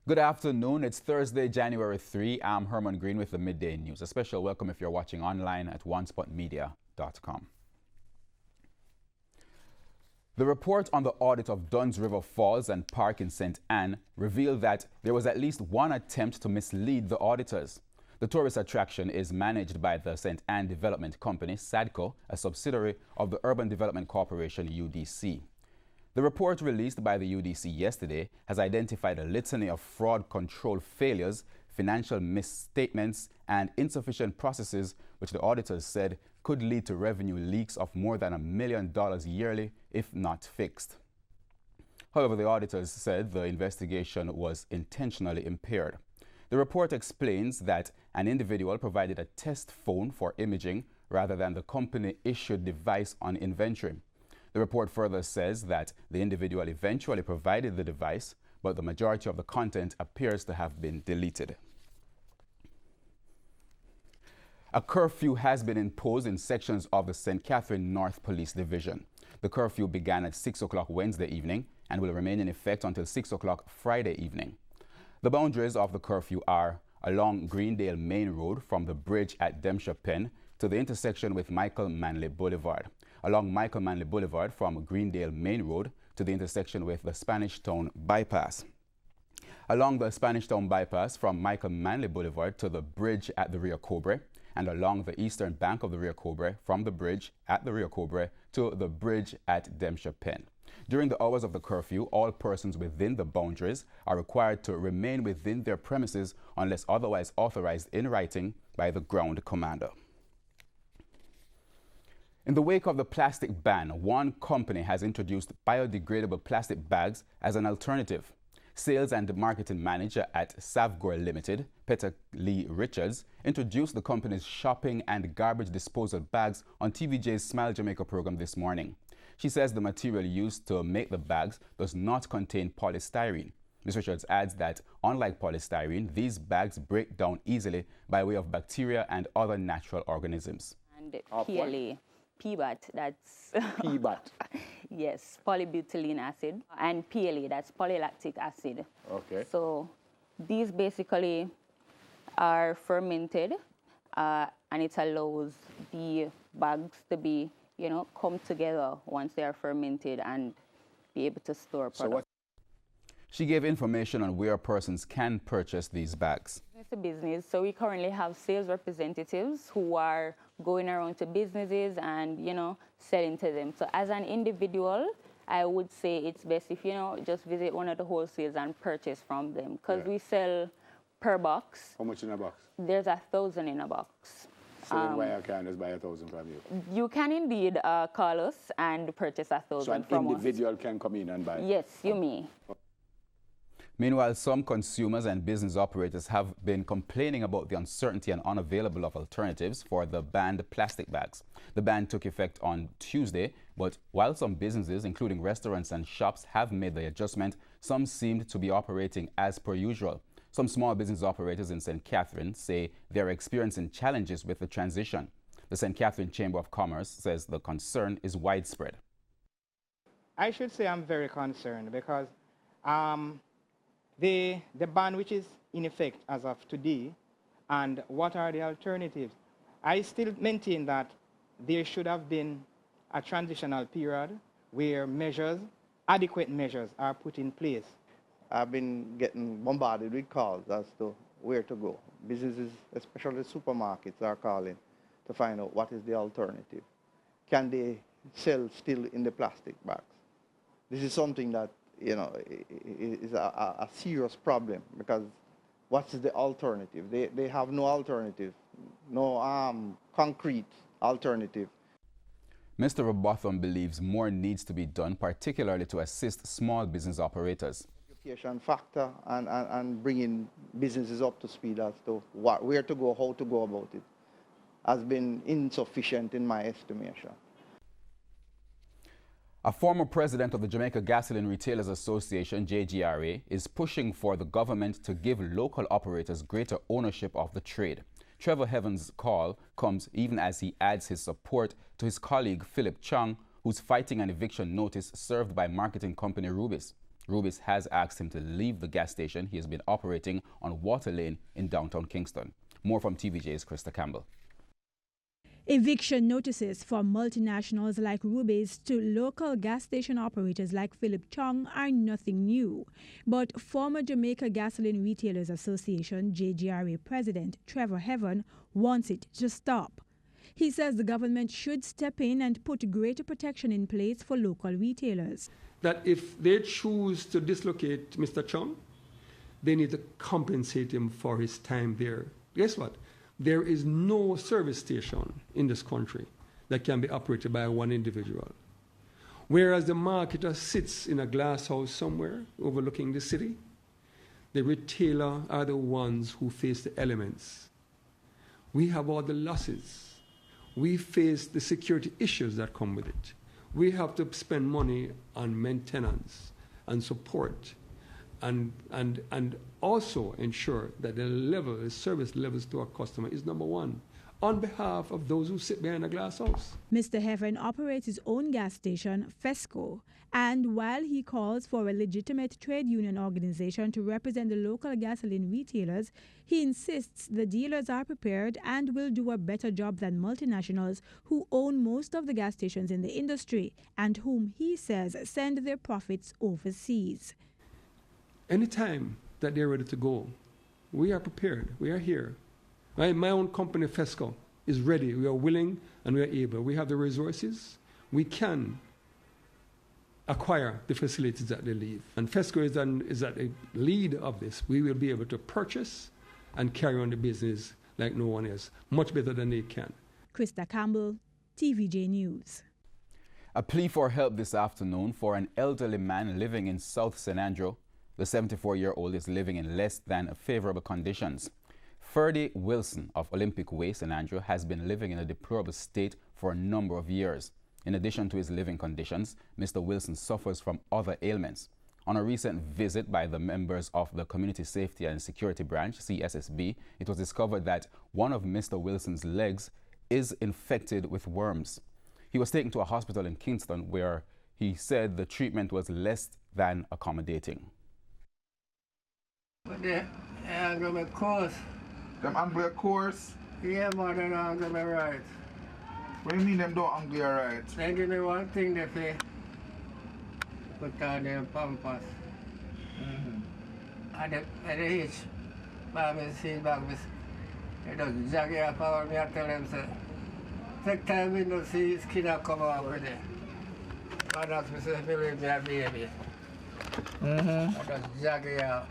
Good afternoon. It's Thursday, January 3. I'm Herman Green with the Midday News. A special welcome if you're watching online at onespotmedia.com. The report on the audit of Dunn's River Falls and Park in St. Ann revealed that there was at least one attempt to mislead the auditors. The tourist attraction is managed by the St. Ann Development Company, SADCO, a subsidiary of the Urban Development Corporation, UDC. The report released by the UDC yesterday has identified a litany of fraud control failures, financial misstatements, and insufficient processes, which the auditors said could lead to revenue leaks of more than $1 million yearly if not fixed. However, the auditors said the investigation was intentionally impaired. The report explains that an individual provided a test phone for imaging rather than the company-issued device on inventory. The report further says that the individual eventually provided the device, but the majority of the content appears to have been deleted. A curfew has been imposed in sections of the St. Catherine North Police Division. The curfew began at 6 o'clock Wednesday evening and will remain in effect until 6 o'clock Friday evening. The boundaries of the curfew are along Greendale Main Road from the bridge at Dempsey Pen to the intersection with Michael Manley Boulevard, along Michael Manley Boulevard from Greendale Main Road to the intersection with the Spanish Town Bypass, along the Spanish Town Bypass from Michael Manley Boulevard to the bridge at the Rio Cobre, and along the eastern bank of the Rio Cobre from the bridge at the Rio Cobre to the bridge at Dempsey Pen. During the hours of the curfew, all persons within the boundaries are required to remain within their premises unless otherwise authorized in writing by the ground commander. In the wake of the plastic ban, one company has introduced biodegradable plastic bags as an alternative. Sales and marketing manager at Savgor Limited, Peter Lee Richards, introduced the company's shopping and garbage disposal bags on TVJ's Smile Jamaica program this morning. She says the material used to make the bags does not contain polystyrene. Ms. Richards adds that, unlike polystyrene, these bags break down easily by way of bacteria and other natural organisms. And PLA. PBAT, that's PBAT. yes, polybutylene acid, and PLA, that's polylactic acid. Okay. So these basically are fermented, and it allows the bags to be, come together once they are fermented and be able to store products. She gave information on where persons can purchase these bags. It's a business, so we currently have sales representatives who are going around to businesses and, selling to them. So as an individual, I would say it's best if, just visit one of the wholesales and purchase from them, because we sell per box. How much in a box? There's 1,000 in a box. So why I can't just buy 1,000 from you? You can indeed call us and purchase 1,000 from us. So an individual can come in and buy? Yes, you may. Meanwhile, some consumers and business operators have been complaining about the uncertainty and unavailability of alternatives for the banned plastic bags. The ban took effect on Tuesday, but while some businesses, including restaurants and shops, have made the adjustment, some seemed to be operating as per usual. Some small business operators in St. Catherine say they're experiencing challenges with the transition. The St. Catherine Chamber of Commerce says the concern is widespread. I should say I'm very concerned because the ban which is in effect as of today, and what are the alternatives? I still maintain that there should have been a transitional period where adequate measures are put in place. I've been getting bombarded with calls as to where to go. Businesses, especially supermarkets, are calling to find out what is the alternative. Can they sell still in the plastic bags? This is something that is a serious problem, because what's the alternative? They have no alternative, no concrete alternative. Mr. Robotham believes more needs to be done, particularly to assist small business operators. Education factor and bringing businesses up to speed as to where to go, how to go about it, has been insufficient in my estimation. A former president of the Jamaica Gasoline Retailers Association, JGRA, is pushing for the government to give local operators greater ownership of the trade. Trevor Heaven's call comes even as he adds his support to his colleague Philip Chung, who's fighting an eviction notice served by marketing company Rubis. Rubis has asked him to leave the gas station he has been operating on Water Lane in downtown Kingston. More from TVJ's Krista Campbell. Eviction notices from multinationals like Rubis to local gas station operators like Philip Chong are nothing new. But former Jamaica Gasoline Retailers Association JGRA President Trevor Heaven wants it to stop. He says the government should step in and put greater protection in place for local retailers. That if they choose to dislocate Mr. Chong, they need to compensate him for his time there. Guess what? There is no service station in this country that can be operated by one individual. Whereas the marketer sits in a glass house somewhere overlooking the city, the retailer are the ones who face the elements. We have all the losses. We face the security issues that come with it. We have to spend money on maintenance and support and also ensure that the service levels to our customer is number one on behalf of those who sit behind a glass house. Mr. Heaven operates his own gas station, Fesco, and while he calls for a legitimate trade union organization to represent the local gasoline retailers, he insists the dealers are prepared and will do a better job than multinationals who own most of the gas stations in the industry and whom he says send their profits overseas. Anytime that they're ready to go, we are prepared. We are here. My own company, Fesco, is ready. We are willing and we are able. We have the resources. We can acquire the facilities that they leave. And Fesco is at the lead of this. We will be able to purchase and carry on the business like no one else, much better than they can. Krista Campbell, TVJ News. A plea for help this afternoon for an elderly man living in South St. Andrew. The 74-year-old is living in less than favorable conditions. Ferdy Wilson of Olympic Way, St. Andrew, has been living in a deplorable state for a number of years. In addition to his living conditions, Mr. Wilson suffers from other ailments. On a recent visit by the members of the Community Safety and Security Branch, CSSB, it was discovered that one of Mr. Wilson's legs is infected with worms. He was taken to a hospital in Kingston where he said the treatment was less than accommodating. But they angle me course. Them angle your course? Yeah, man, they don't angle me right. What do you mean them don't angle you right? They give me one thing they say. Put on them pampas. And they hitch. But I see back, they just jog you up around me and tell them, say, take time we don't see his skin come out with it. And that's me say, believe me, a baby. I just jog you up.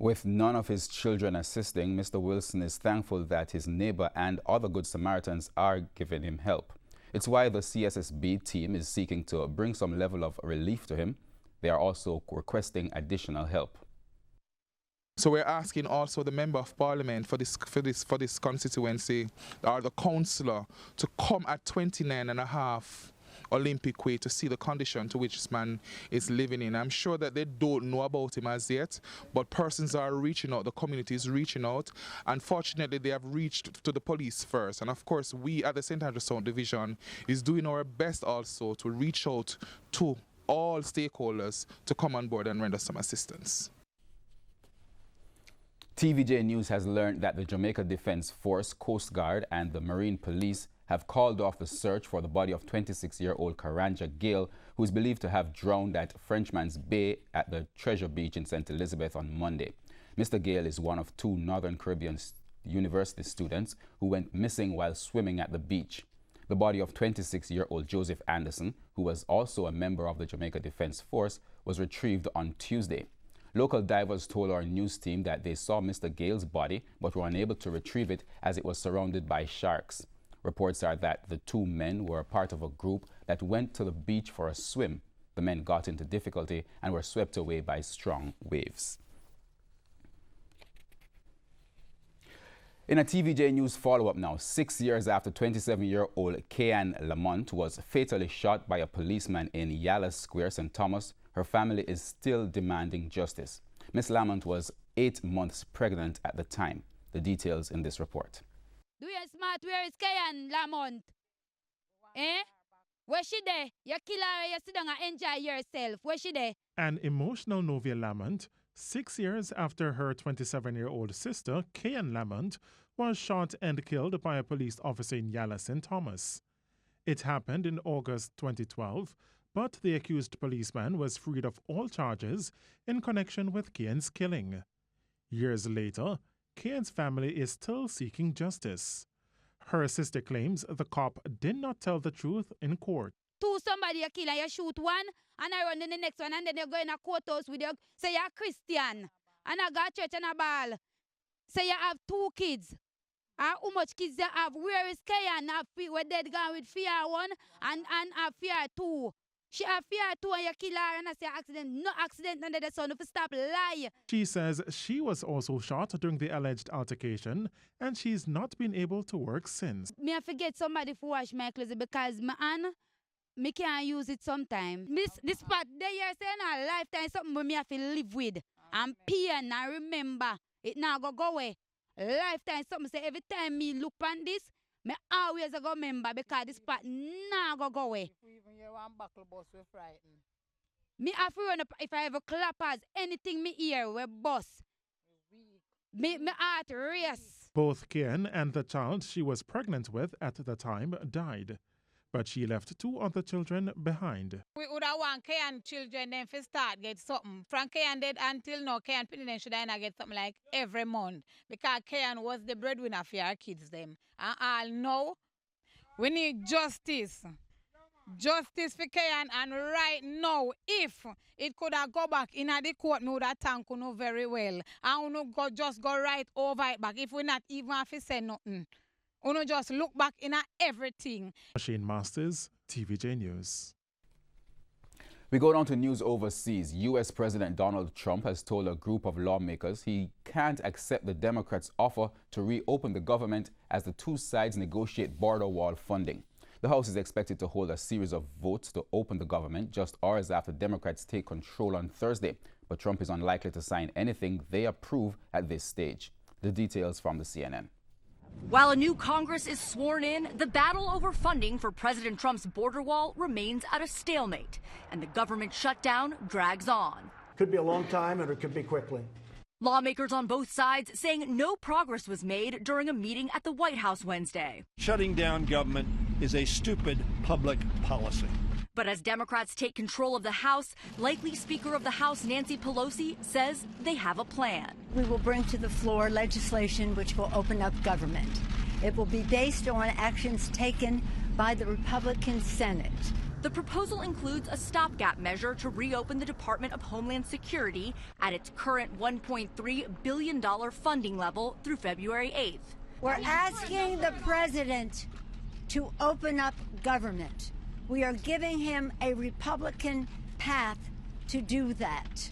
With none of his children assisting, Mr. Wilson is thankful that his neighbor and other Good Samaritans are giving him help. It's why the CSSB team is seeking to bring some level of relief to him. They are also requesting additional help. So we're asking also the Member of Parliament for this constituency, or the councillor, to come at 29.5 Olympic Way to see the condition to which this man is living in. I'm sure that they don't know about him as yet, but persons are reaching out, the community is reaching out. Unfortunately, they have reached to the police first. And of course, we at the St. Andrew South Division is doing our best also to reach out to all stakeholders to come on board and render some assistance. TVJ News has learned that the Jamaica Defense Force, Coast Guard and the Marine Police have called off the search for the body of 26-year-old Karanja Gale, who is believed to have drowned at Frenchman's Bay at the Treasure Beach in St. Elizabeth on Monday. Mr. Gale is one of 2 Northern Caribbean University students who went missing while swimming at the beach. The body of 26-year-old Joseph Anderson, who was also a member of the Jamaica Defense Force, was retrieved on Tuesday. Local divers told our news team that they saw Mr. Gale's body but were unable to retrieve it as it was surrounded by sharks. Reports are that the 2 men were part of a group that went to the beach for a swim. The men got into difficulty and were swept away by strong waves. In a TVJ News follow-up now, 6 years after 27-year-old Kayne Lamont was fatally shot by a policeman in Yala Square, St. Thomas, her family is still demanding justice. Miss Lamont was 8 months pregnant at the time. The details in this report. Do you smart? Where is Kayne Lamont? Eh? Where she there? You kill her, you sit down and enjoy yourself. Where she there? An emotional Novia Lamont, 6 years after her 27-year-old sister, Kayne Lamont, was shot and killed by a police officer in Yala, St. Thomas. It happened in August 2012, but the accused policeman was freed of all charges in connection with Kayne's killing. Years later, Kayne's family is still seeking justice. Her sister claims the cop did not tell the truth in court. Somebody you kill and you shoot one, and I run in the next one, and then you go in a courthouse with you, say you're a Christian, and I go to church and a ball. Say you have 2 kids. How much kids you have? Where is Kayne? We're dead gone with fear 1 and have fear 2. She have fear 2 and you kill her and I say accident. No accident under the sun. If you stop lie. She says she was also shot during the alleged altercation and she's not been able to work since. Me I forget somebody to wash my clothes because my hand, me can't use it sometime. This part they are saying a lifetime something me have to live with. And pain and remember it now go away. Lifetime something say every time me look on this, me always go remember because this part now go away. If even you one buckle bus we frightened. Me have to run up if I ever clappers, anything me hear we bust. Me heart race. Both Kayne and the child she was pregnant with at the time died, but she left 2 other children behind. We would have want Kayne children then for start get something. From Kayne dead until now, Kayne then should I get something like every month. Because Kayne was the breadwinner for our kids them. And all now, we need justice. Justice for Kayne, and right now, if it could have go back in the court, me would have thank you very well. And we just go right over it back. If we not even have to say nothing. We just look back in everything. Shane Masters, TVJ News. We go down to news overseas. U.S. President Donald Trump has told a group of lawmakers he can't accept the Democrats' offer to reopen the government as the 2 sides negotiate border wall funding. The House is expected to hold a series of votes to open the government just hours after Democrats take control on Thursday. But Trump is unlikely to sign anything they approve at this stage. The details from the CNN. While a new Congress is sworn in, the battle over funding for President Trump's border wall remains at a stalemate, and the government shutdown drags on. Could be a long time, and it could be quickly. Lawmakers on both sides saying no progress was made during a meeting at the White House Wednesday. Shutting down government is a stupid public policy. But as Democrats take control of the House, likely Speaker of the House Nancy Pelosi says they have a plan. We will bring to the floor legislation which will open up government. It will be based on actions taken by the Republican Senate. The proposal includes a stopgap measure to reopen the Department of Homeland Security at its current $1.3 billion funding level through February 8th. We're asking the president to open up government. We are giving him a Republican path to do that.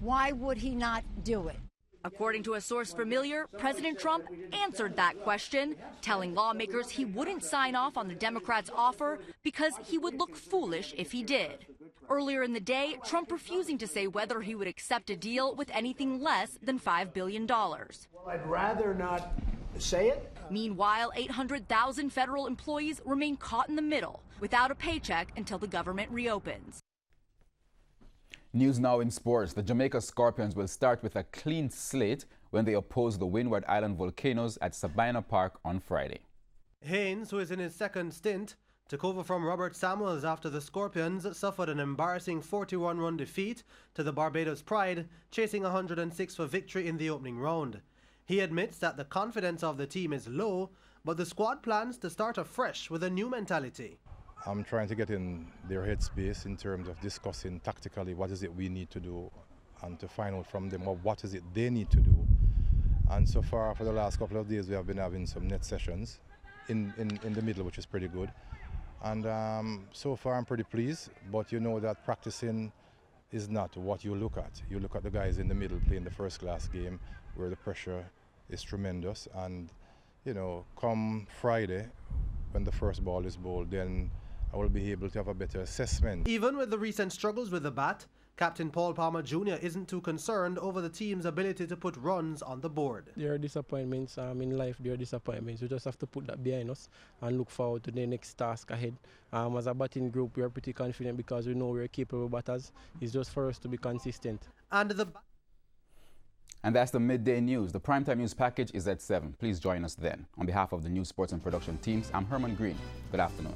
Why would he not do it? According to a source familiar, President Trump answered that question, telling lawmakers he wouldn't sign off on the Democrats' offer because he would look foolish if he did. Earlier in the day, Trump refusing to say whether he would accept a deal with anything less than $5 billion. Well, I'd rather not say it. Meanwhile, 800,000 federal employees remain caught in the middle, without a paycheck until the government reopens. News now in sports. The Jamaica Scorpions will start with a clean slate when they oppose the Windward Island Volcanoes at Sabina Park on Friday. Haynes, who is in his second stint, took over from Robert Samuels after the Scorpions suffered an embarrassing 41-run defeat to the Barbados Pride, chasing 106 for victory in the opening round. He admits that the confidence of the team is low, but the squad plans to start afresh with a new mentality. I'm trying to get in their headspace in terms of discussing tactically what is it we need to do and to find out from them what is it they need to do. And so far, for the last couple of days, we have been having some net sessions in the middle, which is pretty good. And so far, I'm pretty pleased, but you know that practicing is not what you look at. You look at the guys in the middle playing the first-class game where the pressure is tremendous. And, you know, come Friday, when the first ball is bowled, then I will be able to have a better assessment. Even with the recent struggles with the bat, Captain Paul Palmer Jr. isn't too concerned over the team's ability to put runs on the board. There are disappointments in life, there are disappointments. We just have to put that behind us and look forward to the next task ahead. As a batting group, we are pretty confident because we know we're capable batters. It's just for us to be consistent. And that's the Midday News. The primetime news package is at 7. Please join us then. On behalf of the news, sports and production teams, I'm Herman Green. Good afternoon.